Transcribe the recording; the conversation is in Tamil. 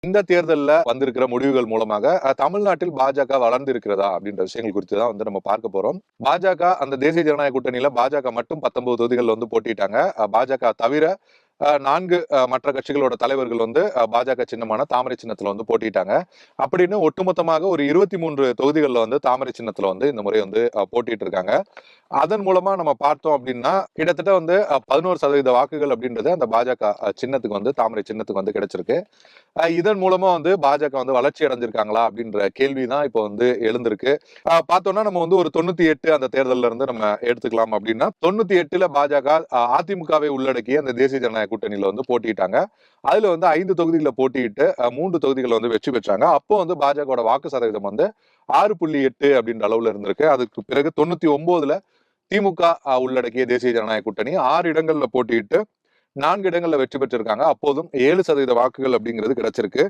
இந்த தேர்தல்ல வந்திருக்கிற முடிவுகள் மூலமாக தமிழ்நாட்டில் பாஜக வளர்ந்து இருக்கிறதா அப்படின்ற விஷயங்கள் குறித்து தான் வந்து நம்ம பார்க்க போறோம். பாஜக அந்த தேசிய ஜனநாயக கூட்டணியில பாஜக மட்டும் 19 தொகுதிகள் வந்து போட்டிட்டாங்க. பாஜக தவிர 4 மற்ற கட்சிகளோட தலைவர்கள் வந்து பாஜக சின்னமான தாமரை சின்னத்துல வந்து போட்டிட்டாங்க. அப்படின்னு ஒட்டுமொத்தமாக ஒரு 23 தொகுதிகளில் வந்து தாமரை சின்னத்துல வந்து இந்த முறை வந்து போட்டிட்டு இருக்காங்க. அதன் மூலமா நம்ம பார்த்தோம் அப்படின்னா கிட்டத்தட்ட வந்து 11% வாக்குகள் அப்படின்றது அந்த பாஜக சின்னத்துக்கு வந்து தாமரை சின்னத்துக்கு வந்து கிடைச்சிருக்கு. இதன் மூலமா வந்து பாஜக வந்து வளர்ச்சி அடைஞ்சிருக்காங்களா அப்படின்ற கேள்விதான் இப்போ வந்து எழுந்திருக்கு. பார்த்தோம்னா நம்ம வந்து ஒரு 98 அந்த தேர்தல்ல இருந்து நம்ம எடுத்துக்கலாம் அப்படின்னா 98ல பாஜக அதிமுகவை உள்ளடக்கிய அந்த தேசிய ஜனநாயக கூட்டணியில வந்து போட்டிட்டாங்க. அதுல வந்து 5 தொகுதிகளை போட்டியிட்டு 3 தொகுதிகளை வந்து வெற்றி பெற்றாங்க. அப்போ வந்து பாஜகவோட வாக்கு சதவீதம் வந்து 6.8 அப்படின்ற அளவுல இருந்திருக்கு. அதுக்கு பிறகு 99ல திமுக உள்ளடக்கிய தேசிய ஜனநாயக கூட்டணி 6 இடங்கள்ல போட்டியிட்டு 4 இடங்கள்ல வெற்றி பெற்றிருக்காங்க. அப்போதும் 7% வாக்குகள் அப்படிங்கிறது கிடைச்சிருக்கு.